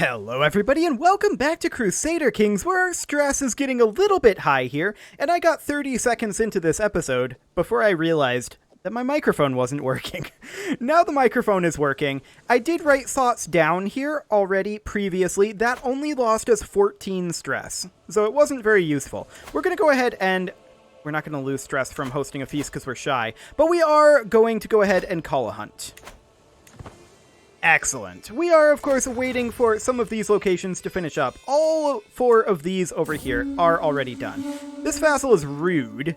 Hello everybody and welcome back to Crusader Kings, where our stress is getting a little bit high here, and I got 30 seconds into this episode before I realized that my microphone wasn't working. Now the microphone is working. I did write thoughts down here already previously. That only lost us 14 stress, so it wasn't very useful. We're going to go ahead and... We're not going to lose stress from hosting a feast because we're shy, but we are going to go ahead and call a hunt. Excellent. We are, of course, waiting for some of these locations to finish up. All 4 of these over here are already done. This vassal is rude,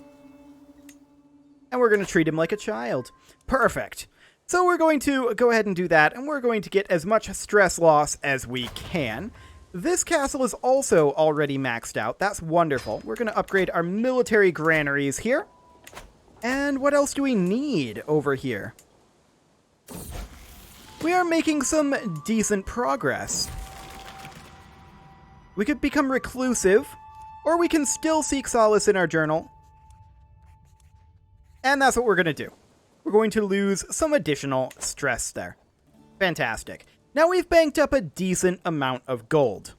and we're going to treat him like a child. Perfect. So we're going to go ahead and do that, and we're going to get as much stress loss as we can. This castle is also already maxed out. That's wonderful. We're going to upgrade our military granaries here. And what else do we need over here? We are making some decent progress. We could become reclusive, or we can still seek solace in our journal. And that's what we're going to do. We're going to lose some additional stress there. Fantastic. Now we've banked up a decent amount of gold.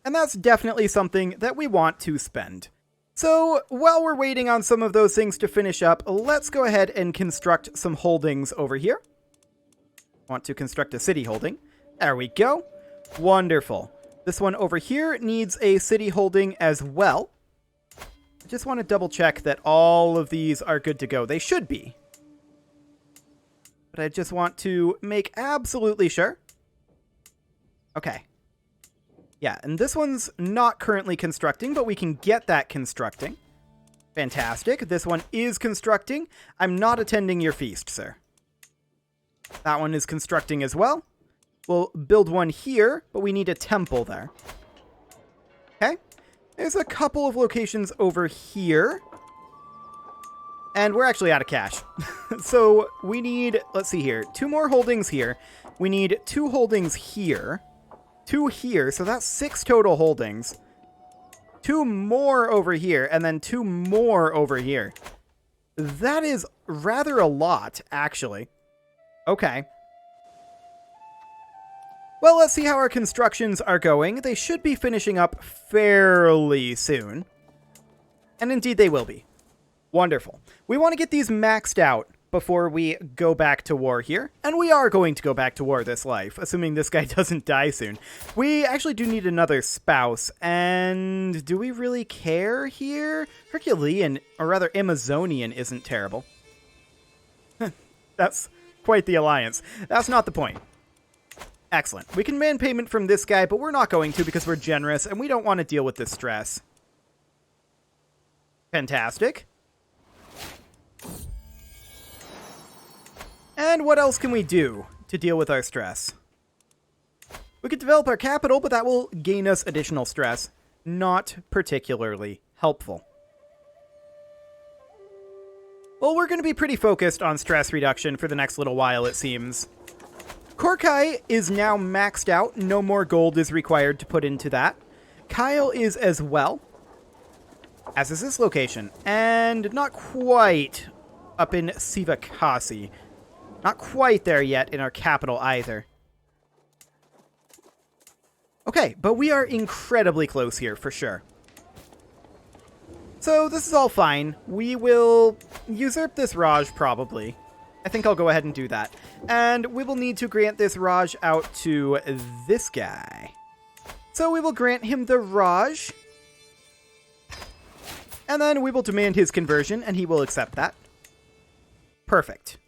And that's definitely something that we want to spend. So while we're waiting on some of those things to finish up, let's go ahead and construct some holdings over here. Want to construct a city holding. There we go. Wonderful. This one over here needs a city holding as well. I just want to double check that all of these are good to go. They should be. But I just want to make absolutely sure. Okay. Yeah, and this one's not currently constructing, but we can get that constructing. Fantastic. This one is constructing. I'm not attending your feast, sir. That one is constructing as well. We'll build one here, but we need a temple there. Okay. There's a couple of locations over here. And we're actually out of cash. So we need, let's see here, 2 more holdings here. We need 2 holdings here. 2 here, so that's 6 total holdings. 2 more over here, and then 2 more over here. That is rather a lot, actually. Okay. Well, let's see how our constructions are going. They should be finishing up fairly soon. And indeed they will be. Wonderful. We want to get these maxed out before we go back to war here. And we are going to go back to war this life, assuming this guy doesn't die soon. We actually do need another spouse. And do we really care here? Herculean, or rather Amazonian, isn't terrible. That's quite the alliance. That's not the point. Excellent. We can demand payment from this guy, but we're not going to because we're generous and we don't want to deal with this stress. Fantastic. And what else can we do to deal with our stress? We could develop our capital, but that will gain us additional stress. Not particularly helpful. Well, we're going to be pretty focused on stress reduction for the next little while, it seems. Korkai is now maxed out. No more gold is required to put into that. Kyle is as well. As is this location. And not quite up in Sivakasi. Not quite there yet in our capital either. Okay, but we are incredibly close here for sure. So this is all fine. We will usurp this Raj probably. I think I'll go ahead and do that. And we will need to grant this Raj out to this guy. So we will grant him the Raj. And then we will demand his conversion, and he will accept that. Perfect.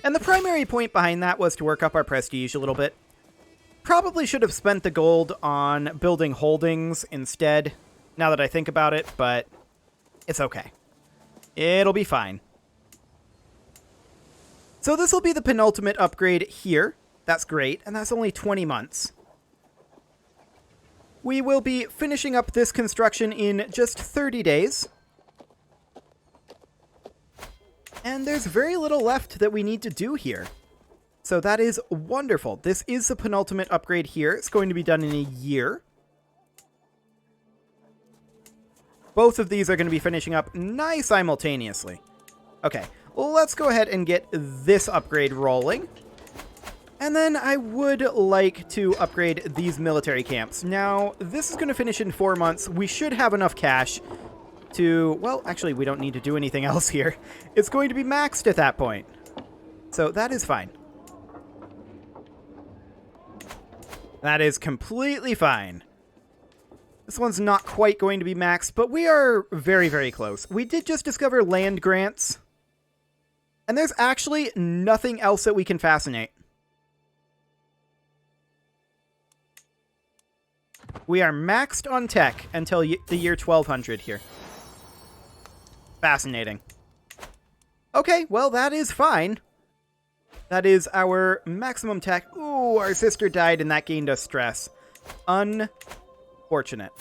And the primary point behind that was to work up our prestige a little bit. Probably should have spent the gold on building holdings instead, now that I think about it, but it's okay. It'll be fine. So this will be the penultimate upgrade here. That's great, and that's only 20 months. We will be finishing up this construction in just 30 days. And there's very little left that we need to do here. So that is wonderful. This is the penultimate upgrade here. It's going to be done in a year. Both of these are going to be finishing up nice simultaneously. Okay, well, let's go ahead and get this upgrade rolling. And then I would like to upgrade these military camps. Now, this is going to finish in 4 months. We should have enough cash to... Well, actually, we don't need to do anything else here. It's going to be maxed at that point. So that is fine. That is completely fine. This one's not quite going to be maxed, but we are very, very close. We did just discover land grants. And there's actually nothing else that we can fascinate. We are maxed on tech until the year 1200 here. Fascinating. Okay, well, that is fine. That is our maximum tech. Ooh, our sister died and that gained us stress. Unfortunate.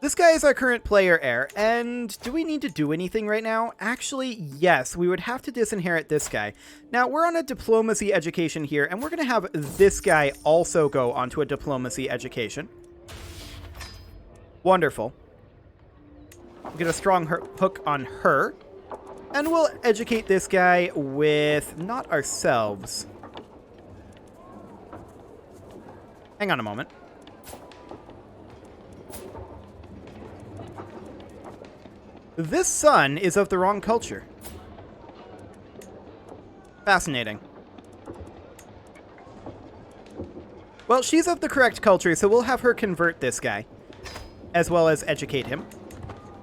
This guy is our current player heir, and do we need to do anything right now? Actually, yes, we would have to disinherit this guy. Now, we're on a diplomacy education here, and we're going to have this guy also go onto a diplomacy education. Wonderful. We'll get a strong hook on her, and we'll educate this guy with not ourselves. Hang on a moment. This son is of the wrong culture. Fascinating. Well, she's of the correct culture, so we'll have her convert this guy, as well as educate him.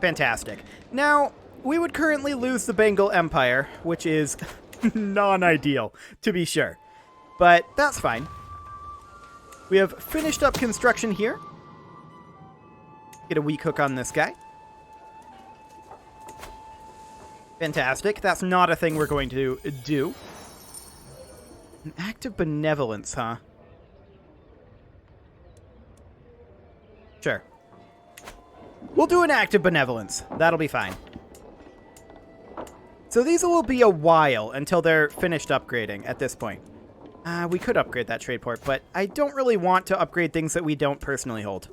Fantastic. Now, we would currently lose the Bengal Empire, which is non-ideal, to be sure. But that's fine. We have finished up construction here. Get a weak hook on this guy. Fantastic. That's not a thing we're going to do. An act of benevolence, huh? Sure. We'll do an act of benevolence. That'll be fine. So these will be a while until they're finished upgrading at this point. We could upgrade that trade port, but I don't really want to upgrade things that we don't personally hold.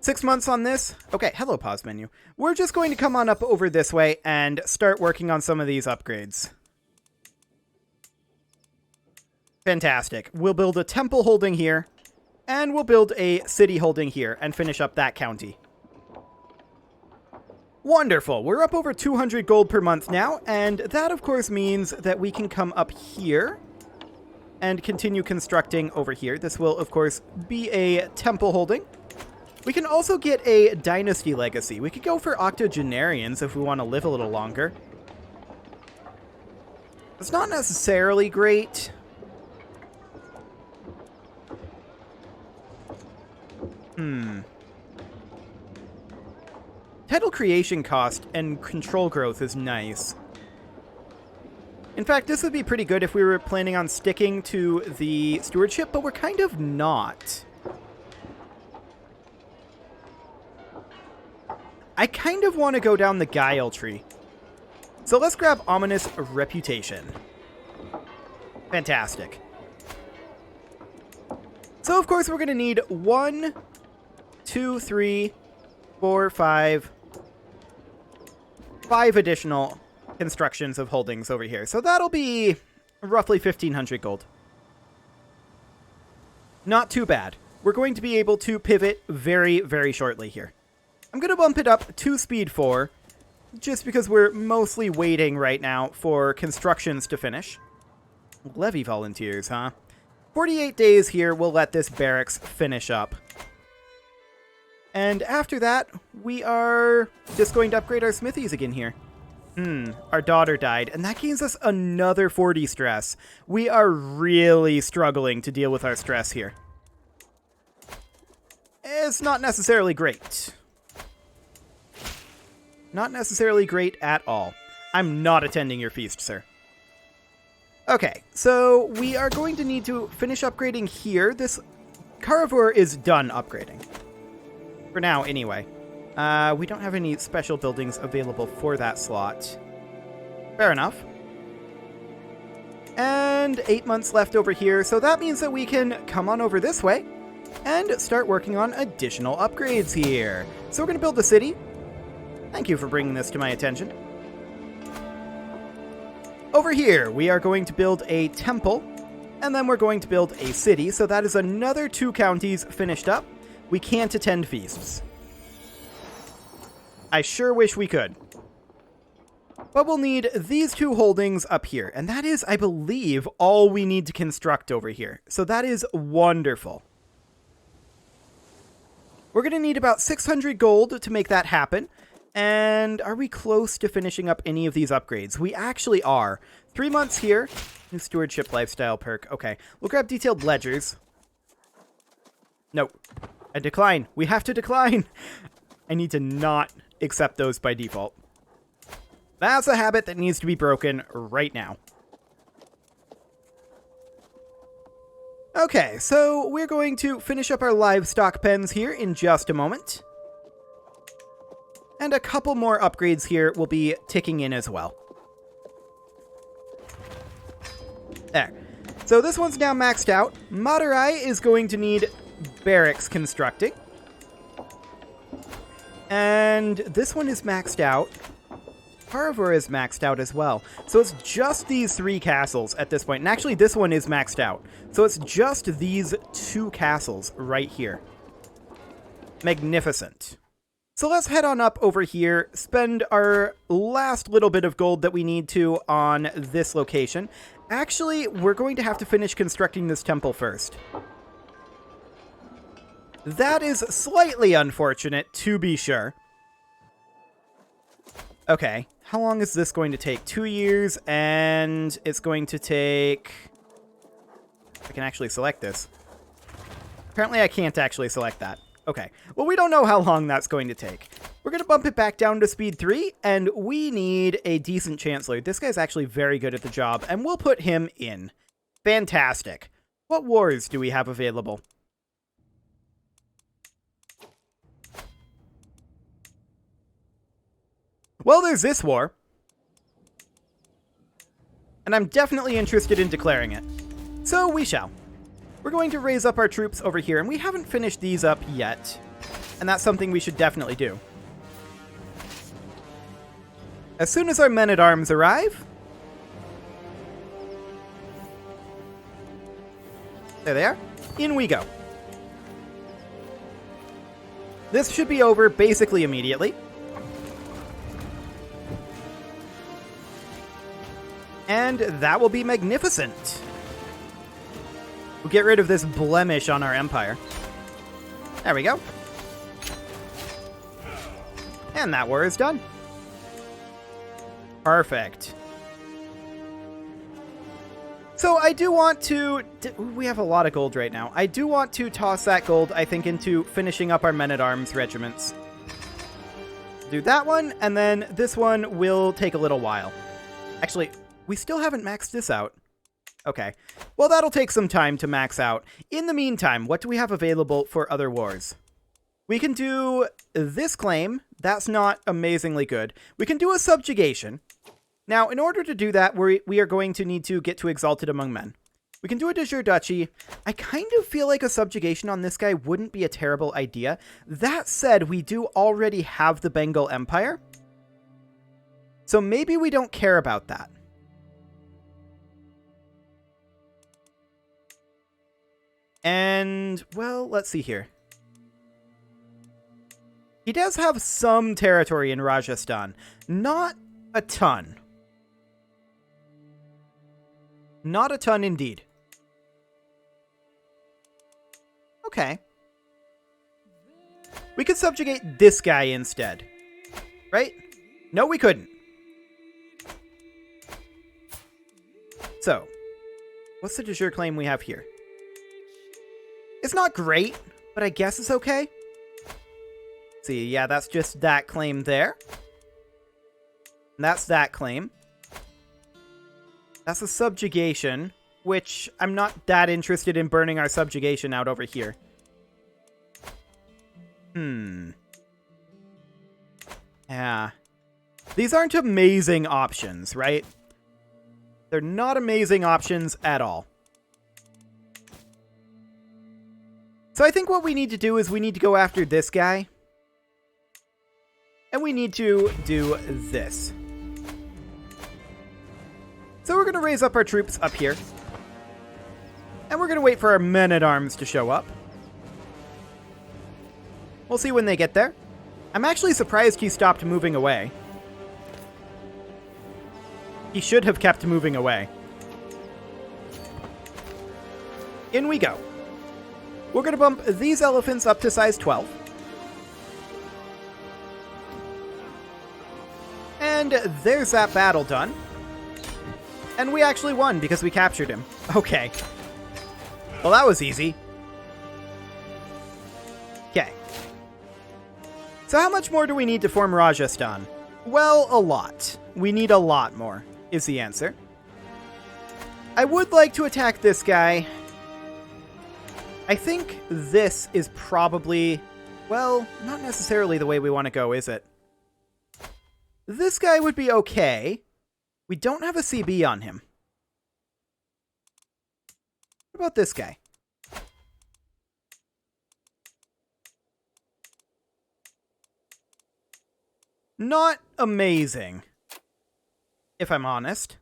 6 months on this. Okay, hello, pause menu. We're just going to come on up over this way and start working on some of these upgrades. Fantastic. We'll build a temple holding here, and we'll build a city holding here and finish up that county. Wonderful. We're up over 200 gold per month now, and that, of course, means that we can come up here and continue constructing over here. This will, of course, be a temple holding. We can also get a dynasty legacy. We could go for octogenarians if we want to live a little longer. It's not necessarily great. Title creation cost and control growth is nice. In fact, this would be pretty good if we were planning on sticking to the stewardship, but we're kind of not. I kind of want to go down the guile tree. So let's grab ominous reputation. Fantastic. So of course we're going to need 1, 2, 3, 4, 5 additional constructions of holdings over here. So that'll be roughly 1,500 gold. Not too bad. We're going to be able to pivot very, very shortly here. I'm going to bump it up to speed 4, just because we're mostly waiting right now for constructions to finish. Levy volunteers, huh? 48 days here, we'll let this barracks finish up. And after that, we are just going to upgrade our smithies again here. Our daughter died, and that gains us another 40 stress. We are really struggling to deal with our stress here. It's not necessarily great. Not necessarily great at all. I'm not attending your feast, sir. Okay, so we are going to need to finish upgrading here. This Carivore is done upgrading. For now, anyway. We don't have any special buildings available for that slot. Fair enough. And 8 months left over here, so that means that we can come on over this way and start working on additional upgrades here. So we're going to build the city. Thank you for bringing this to my attention. Over here, we are going to build a temple, and then we're going to build a city, so that is another 2 counties finished up. We can't attend feasts. I sure wish we could. But we'll need these 2 holdings up here, and that is, I believe, all we need to construct over here. So that is wonderful. We're going to need about 600 gold to make that happen. And are we close to finishing up any of these upgrades? We actually are. 3 months here. New stewardship lifestyle perk. Okay, we'll grab detailed ledgers. No, I decline. We have to decline. I need to not accept those by default. That's a habit that needs to be broken right now. Okay, so we're going to finish up our livestock pens here in just a moment. And a couple more upgrades here will be ticking in as well. There. So this one's now maxed out. Madurai is going to need barracks constructing. And this one is maxed out. Paravur is maxed out as well. So it's just these 3 castles at this point. And actually, this one is maxed out. So it's just these 2 castles right here. Magnificent. So let's head on up over here, spend our last little bit of gold that we need to on this location. Actually, we're going to have to finish constructing this temple first. That is slightly unfortunate, to be sure. Okay, how long is this going to take? 2 years, and it's going to take... I can actually select this. Apparently I can't actually select that. Okay, well, we don't know how long that's going to take. We're going to bump it back down to speed 3, and we need a decent chancellor. This guy's actually very good at the job, and we'll put him in. Fantastic. What wars do we have available? Well, there's this war. And I'm definitely interested in declaring it. So we shall. We're going to raise up our troops over here, and we haven't finished these up yet. And that's something we should definitely do. As soon as our men-at-arms arrive... There they are. In we go. This should be over basically immediately. And that will be magnificent. We'll get rid of this blemish on our empire. There we go. And that war is done. Perfect. So I do want to... We have a lot of gold right now. I do want to toss that gold, I think, into finishing up our men-at-arms regiments. Do that one, and then this one will take a little while. Actually, we still haven't maxed this out. Okay. Well, that'll take some time to max out. In the meantime, what do we have available for other wars? We can do this claim. That's not amazingly good. We can do a subjugation. Now, in order to do that, we are going to need to get to Exalted Among Men. We can do a de jure duchy. I kind of feel like a subjugation on this guy wouldn't be a terrible idea. That said, we do already have the Bengal Empire. So maybe we don't care about that. And, well, let's see here. He does have some territory in Rajasthan. Not a ton. Not a ton indeed. Okay. We could subjugate this guy instead. Right? No, we couldn't. So, what's the de jure claim we have here? It's not great, but I guess it's okay. See, yeah, that's just that claim there. And that's that claim. That's a subjugation, which I'm not that interested in burning our subjugation out over here. Yeah. These aren't amazing options, right? They're not amazing options at all. So I think what we need to do is we need to go after this guy. And we need to do this. So we're going to raise up our troops up here. And we're going to wait for our men-at-arms to show up. We'll see when they get there. I'm actually surprised he stopped moving away. He should have kept moving away. In we go. We're going to bump these elephants up to size 12. And there's that battle done. And we actually won because we captured him. Okay. Well, that was easy. Okay. So how much more do we need to form Rajasthan? Well, a lot. We need a lot more, is the answer. I would like to attack this guy. I think this is probably, well, not necessarily the way we want to go, is it? This guy would be okay. We don't have a CB on him. What about this guy? Not amazing, if I'm honest.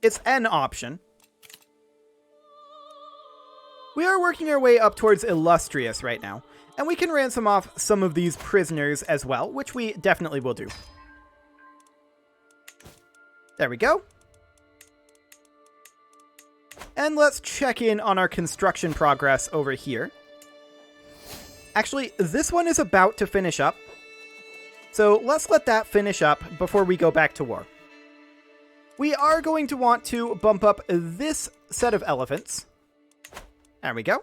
It's an option. We are working our way up towards Illustrious right now, and we can ransom off some of these prisoners as well, which we definitely will do. There we go. And let's check in on our construction progress over here. Actually, this one is about to finish up. So let's let that finish up before we go back to war. We are going to want to bump up this set of elephants. There we go.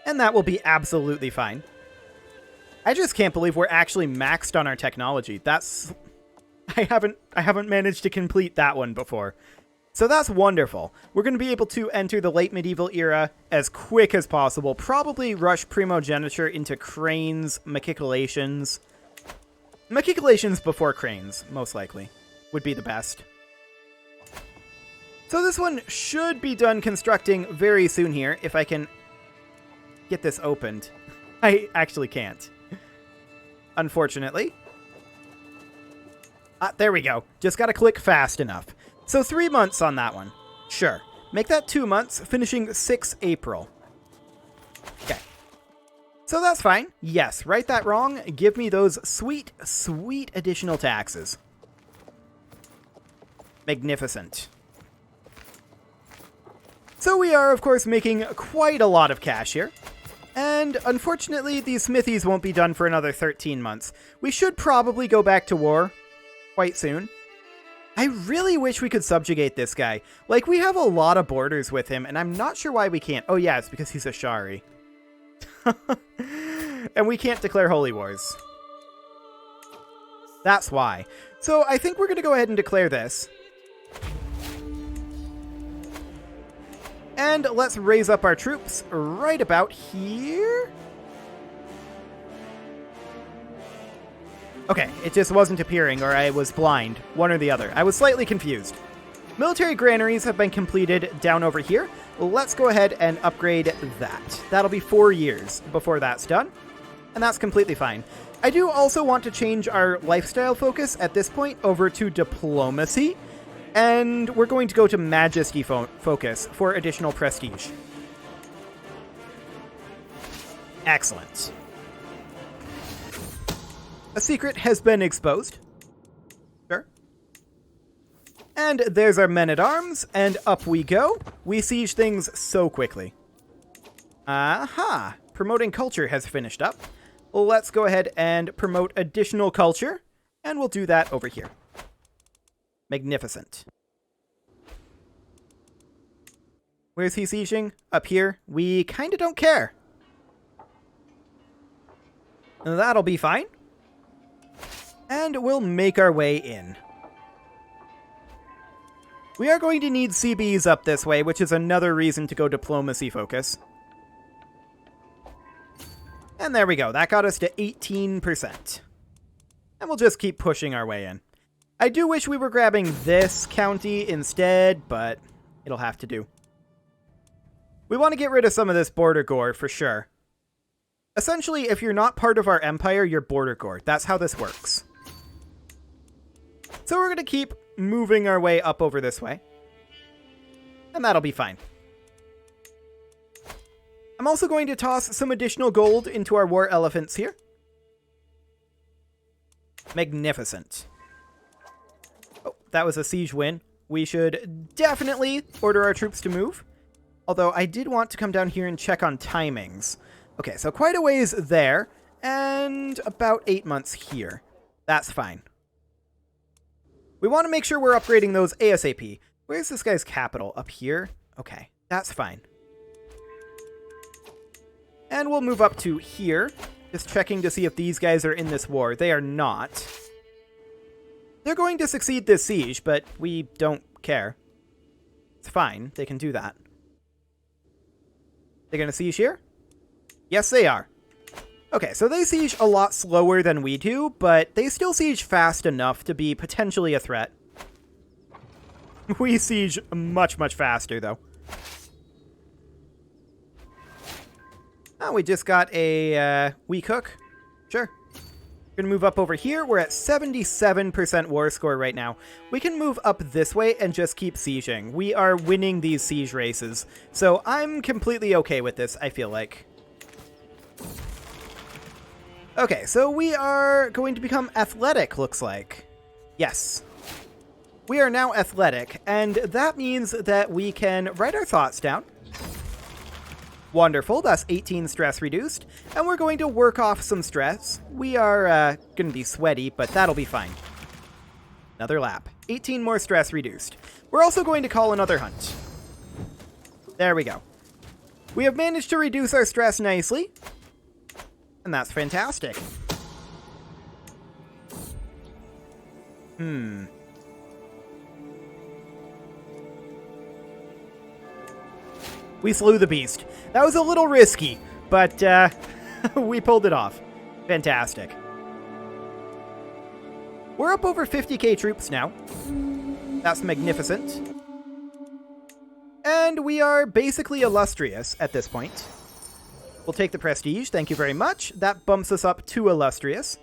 And that will be absolutely fine. I just can't believe we're actually maxed on our technology. That's... I haven't managed to complete that one before. So that's wonderful. We're going to be able to enter the late medieval era as quick as possible. Probably rush primogeniture into cranes, machicolations. Machicolations before cranes, most likely, would be the best. So this one should be done constructing very soon here, if I can get this opened. I actually can't, unfortunately. There we go. Just gotta click fast enough. So 3 months on that one. Sure. Make that 2 months, finishing 6 April. Okay. So that's fine. Yes, write that wrong. Give me those sweet, sweet additional taxes. Magnificent. So we are, of course, making quite a lot of cash here. And unfortunately, these smithies won't be done for another 13 months. We should probably go back to war quite soon. I really wish we could subjugate this guy. Like, we have a lot of borders with him, and I'm not sure why we can't. Oh yeah, it's because he's a Shari. And we can't declare holy wars. That's why. So I think we're going to go ahead and declare this. And let's raise up our troops right about here. Okay, it just wasn't appearing, or I was blind. One or the other. I was slightly confused. Military granaries have been completed down over here. Let's go ahead and upgrade that. That'll be 4 years before that's done. And that's completely fine. I do also want to change our lifestyle focus at this point over to diplomacy. And we're going to go to majesty focus for additional prestige. Excellent. A secret has been exposed. Sure. And there's our men-at-arms, and up we go. We siege things so quickly. Aha! Promoting culture has finished up. Let's go ahead and promote additional culture, and we'll do that over here. Magnificent. Where's he sieging? Up here. We kind of don't care. That'll be fine. And we'll make our way in. We are going to need CBs up this way, which is another reason to go diplomacy focus. And there we go. That got us to 18%. And we'll just keep pushing our way in. I do wish we were grabbing this county instead, but it'll have to do. We want to get rid of some of this border gore for sure. Essentially, if you're not part of our empire, you're border gore. That's how this works. So we're going to keep moving our way up over this way. And that'll be fine. I'm also going to toss some additional gold into our war elephants here. Magnificent. Oh, that was a siege win. We should definitely order our troops to move. Although I did want to come down here and check on timings. Okay, so quite a ways there. And about 8 months here. That's fine. We want to make sure we're upgrading those ASAP. Where's this guy's capital? Up here? Okay, that's fine. And we'll move up to here. Just checking to see if these guys are in this war. They are not. They're going to succeed this siege, but we don't care. It's fine. They can do that. They're going to siege here? Yes, they are. Okay, so they siege a lot slower than we do, but they still siege fast enough to be potentially a threat. We siege much, much faster, though. Oh, we just got a weak hook. Sure. We're going to move up over here. We're at 77% war score right now. We can move up this way and just keep sieging. We are winning these siege races, so I'm completely okay with this, I feel like. Okay, so we are going to become athletic, looks like. Yes. We are now athletic, and that means that we can write our thoughts down. Wonderful, that's 18 stress reduced, and we're going to work off some stress. We are going to be sweaty, but that'll be fine. Another lap. 18 more stress reduced. We're also going to call another hunt. There we go. We have managed to reduce our stress nicely, and that's fantastic. We slew the beast. That was a little risky, but we pulled it off. Fantastic. We're up over 50k troops now. That's magnificent. And we are basically illustrious at this point. We'll take the prestige, thank you very much. That bumps us up to illustrious.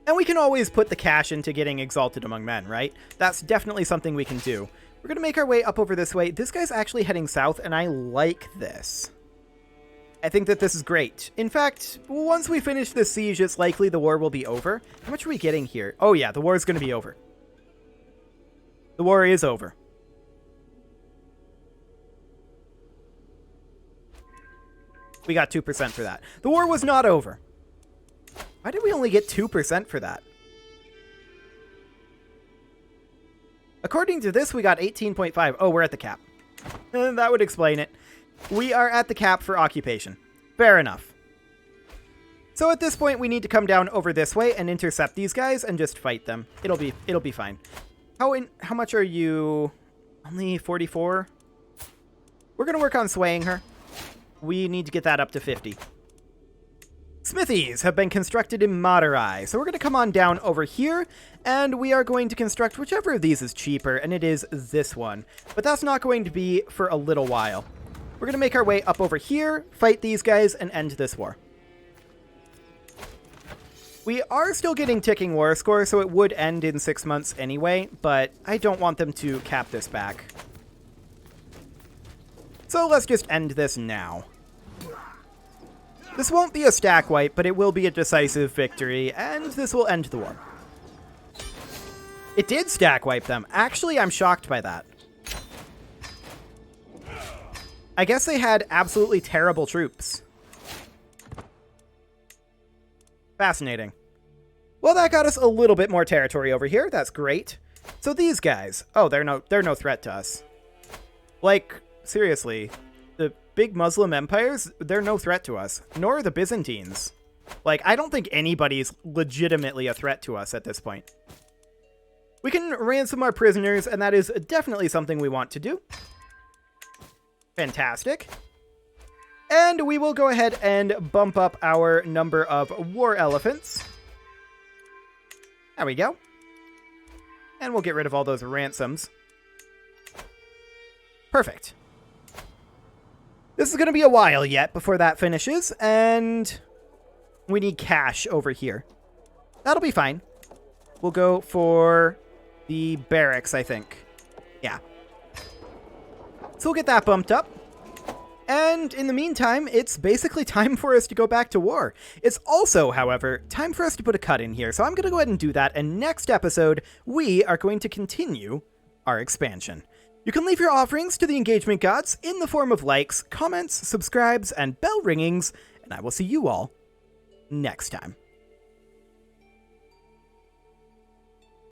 And we can always put the cash into getting exalted among men, right? That's definitely something we can do. We're going to make our way up over this way. This guy's actually heading south, and I like this. I think that this is great. In fact, once we finish this siege, it's likely the war will be over. How much are we getting here? Oh yeah, the war is going to be over. The war is over. We got 2% for that. The war was not over. Why did we only get 2% for that? According to this, we got 18.5. Oh, we're at the cap. That would explain it. We are at the cap for occupation. Fair enough. So at this point, we need to come down over this way and intercept these guys and just fight them. It'll be fine. How much are you? Only 44? We're going to work on swaying her. We need to get that up to 50. Smithies have been constructed in Madurai, so we're going to come on down over here, and we are going to construct whichever of these is cheaper, and it is this one. But that's not going to be for a little while. We're going to make our way up over here, fight these guys, and end this war. We are still getting ticking war score, so it would end in 6 months anyway, but I don't want them to cap this back. So let's just end this now. This won't be a stack wipe, but it will be a decisive victory, and this will end the war. It did stack wipe them. Actually, I'm shocked by that. I guess they had absolutely terrible troops. Fascinating. Well, that got us a little bit more territory over here. That's great. So these guys, oh, they're no threat to us. Like, seriously, the big Muslim empires, they're no threat to us, nor the Byzantines. Like, I don't think anybody's legitimately a threat to us at this point. We can ransom our prisoners, and that is definitely something we want to do. Fantastic. And we will go ahead and bump up our number of war elephants. There we go. And we'll get rid of all those ransoms. Perfect. This is going to be a while yet before that finishes, and we need cash over here. That'll be fine. we'll go for the barracks, I think. Yeah. So we'll get that bumped up. And in the meantime, it's basically time for us to go back to war. It's also, however, time for us to put a cut in here. So I'm going to go ahead and do that. And next episode, we are going to continue our expansion. You can leave your offerings to the engagement gods in the form of likes, comments, subscribes, and bell ringings. And I will see you all next time.